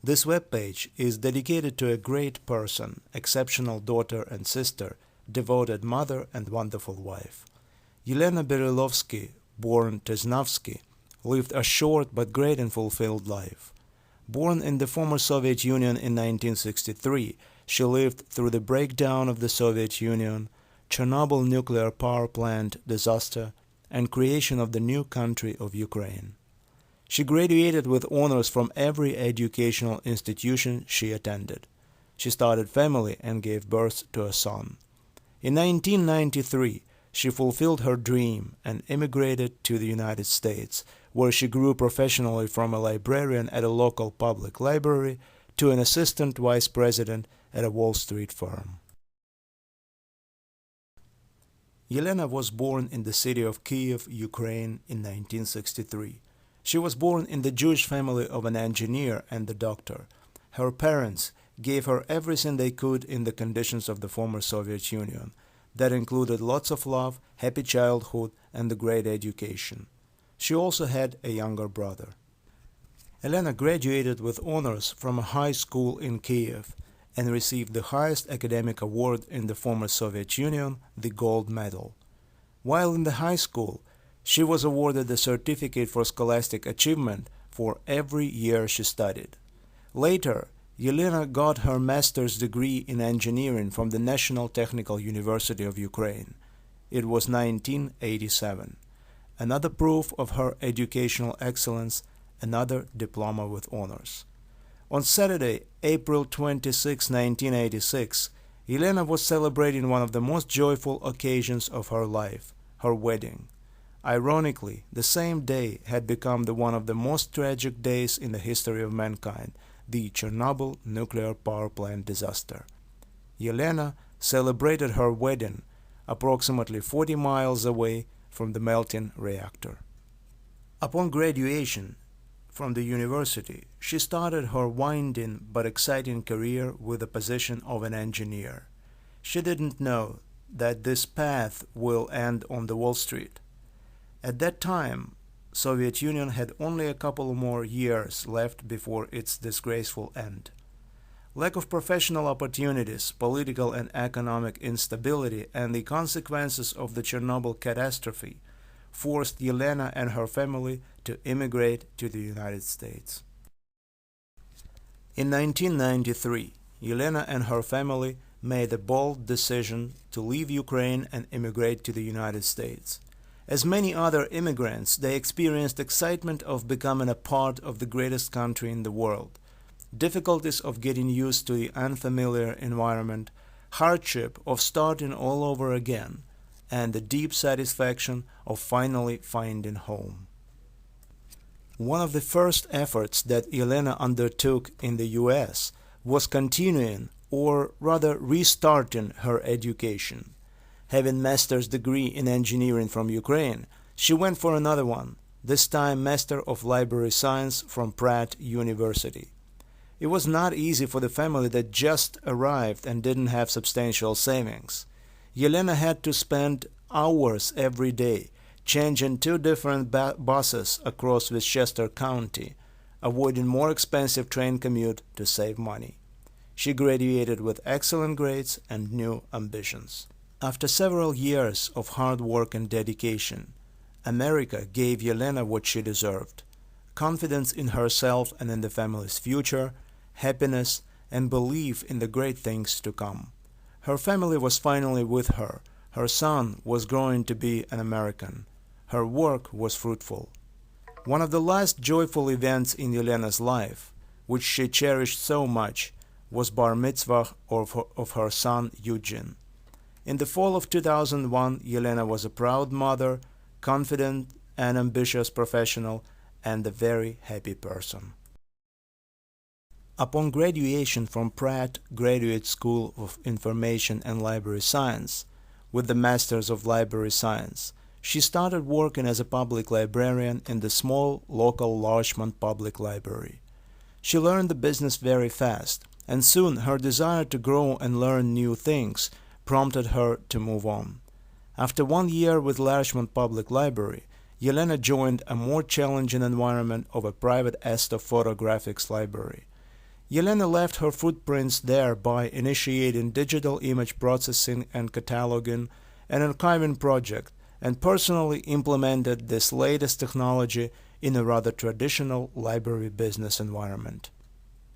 This webpage is dedicated to a great person, exceptional daughter and sister, devoted mother and wonderful wife. Olena Belіловська, born Tesnavsky, lived a short but great and fulfilled life. Born in the former Soviet Union in 1963, she lived through the breakdown of the Soviet Union, Chernobyl nuclear power plant disaster, and creation of the new country of Ukraine. She graduated with honors from every educational institution she attended. She started family and gave birth to a son. In 1993, she fulfilled her dream and immigrated to the United States, where she grew professionally from a librarian at a local public library to an assistant vice president at a Wall Street firm. Olena was born in the city of Kyiv, Ukraine in 1963. She was born in the Jewish family of an engineer and a doctor. Her parents gave her everything they could in the conditions of the former Soviet Union. That included lots of love, happy childhood, and a great education. She also had a younger brother. Olena graduated with honors from a high school in Kyiv and received the highest academic award in the former Soviet Union, the Gold Medal. While in the high school, she was awarded the Certificate for Scholastic Achievement for every year she studied. Later, Olena got her master's degree in engineering from the National Technical University of Ukraine. It was 1987. Another proof of her educational excellence, another diploma with honors. On Saturday, April 26, 1986, Olena was celebrating one of the most joyful occasions of her life, her wedding. Ironically, the same day had become one of the most tragic days in the history of mankind, the Chernobyl nuclear power plant disaster. Olena celebrated her wedding approximately 40 miles away from the melting reactor. Upon graduation from the university, she started her winding but exciting career with the position of an engineer. She didn't know that this path will end on the Wall Street. At that time, Soviet Union had only a couple more years left before its disgraceful end. Lack of professional opportunities, political and economic instability, and the consequences of the Chernobyl catastrophe forced Olena and her family to immigrate to the United States. In 1993, Olena and her family made a bold decision to leave Ukraine and immigrate to the United States. As many other immigrants, they experienced excitement of becoming a part of the greatest country in the world, difficulties of getting used to the unfamiliar environment, hardship of starting all over again, and the deep satisfaction of finally finding home. One of the first efforts that Olena undertook in the US was continuing, or rather restarting, her education. Having master's degree in engineering from Ukraine, she went for another one, this time Master of Library Science from Pratt University. It was not easy for the family that just arrived and didn't have substantial savings. Olena had to spend hours every day, changing 2 different buses across Westchester County, avoiding more expensive train commute to save money. She graduated with excellent grades and new ambitions. After several years of hard work and dedication, America gave Olena what she deserved: confidence in herself and in the family's future, happiness, and belief in the great things to come. Her family was finally with her. Her son was growing to be an American. Her work was fruitful. One of the last joyful events in Olena's life, which she cherished so much, was bar mitzvah of her son Eugene. In the fall of 2001, Olena was a proud mother, confident and ambitious professional, and a very happy person. Upon graduation from Pratt Graduate School of Information and Library Science, with the Masters of Library Science, she started working as a public librarian in the small local Larchmont Public Library. She learned the business very fast, and soon her desire to grow and learn new things prompted her to move on. After 1 year with Larchmont Public Library, Olena joined a more challenging environment of a private Astor Photographics library. Yelena left her footprints there by initiating digital image processing and cataloging, an archiving project, and personally implemented this latest technology in a rather traditional library business environment.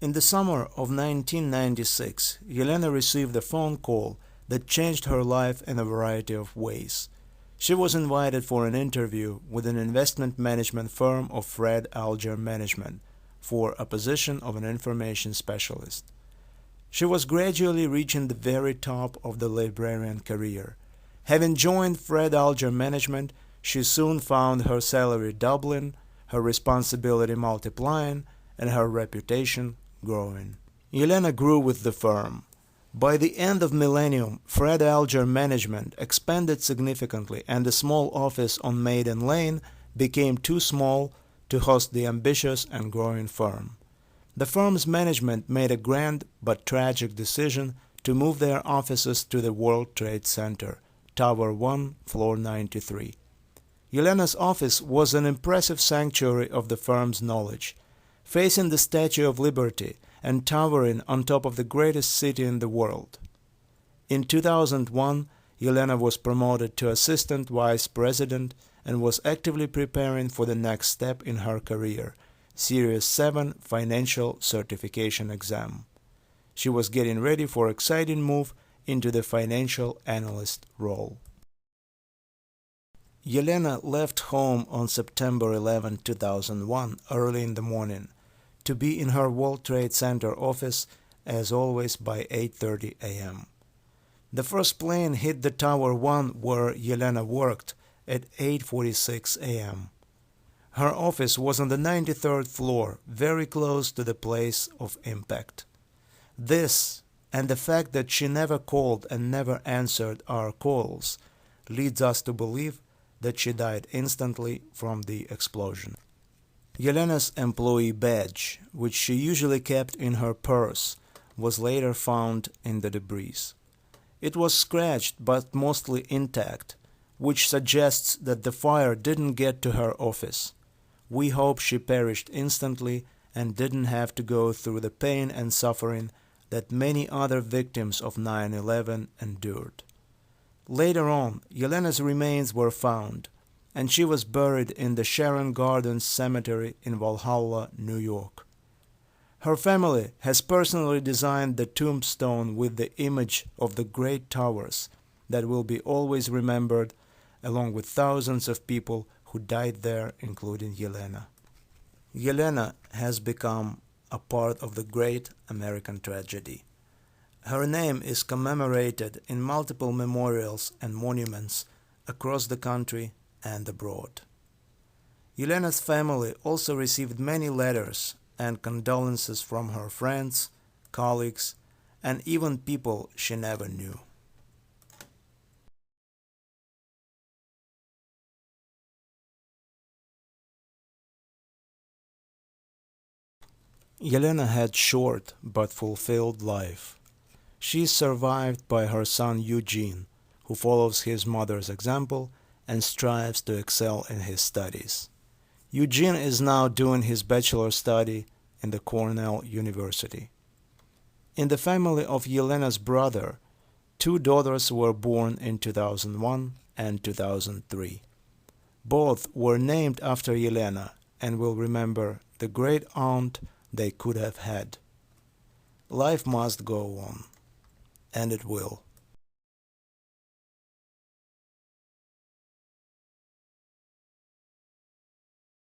In the summer of 1996, Yelena received a phone call that changed her life in a variety of ways. She was invited for an interview with an investment management firm of Fred Alger Management for a position of an information specialist. She was gradually reaching the very top of the librarian career. Having joined Fred Alger Management, she soon found her salary doubling, her responsibility multiplying, and her reputation growing. Yelena grew with the firm. By the end of millennium, Fred Alger Management expanded significantly, and the small office on Maiden Lane became too small to host the ambitious and growing firm. The firm's management made a grand but tragic decision to move their offices to the World Trade Center, Tower 1, Floor 93. Yelena's office was an impressive sanctuary of the firm's knowledge, facing the Statue of Liberty and towering on top of the greatest city in the world. In 2001, Yelena was promoted to Assistant Vice President and was actively preparing for the next step in her career, Series 7 Financial Certification Exam. She was getting ready for an exciting move into the financial analyst role. Yelena left home on September 11, 2001, early in the morning, to be in her World Trade Center office, as always, by 8:30 a.m. The first plane hit the Tower 1 where Yelena worked at 8:46 a.m. Her office was on the 93rd floor, very close to the place of impact. This, and the fact that she never called and never answered our calls, leads us to believe that she died instantly from the explosion. Yelena's employee badge, which she usually kept in her purse, was later found in the debris. It was scratched but mostly intact, which suggests that the fire didn't get to her office. We hope she perished instantly and didn't have to go through the pain and suffering that many other victims of 9/11 endured. Later on, Yelena's remains were found, and she was buried in the Sharon Gardens Cemetery in Valhalla, New York. Her family has personally designed the tombstone with the image of the great towers that will be always remembered, along with thousands of people who died there, including Yelena. Yelena has become a part of the great American tragedy. Her name is commemorated in multiple memorials and monuments across the country and abroad. Yelena's family also received many letters and condolences from her friends, colleagues, and even people she never knew. Yelena had short but fulfilled life. She is survived by her son Eugene, who follows his mother's example and strives to excel in his studies. Eugene is now doing his bachelor study in the Cornell University. In the family of Yelena's brother, 2 daughters were born in 2001 and 2003. Both were named after Yelena and will remember the great aunt they could have had. Life must go on, and it will.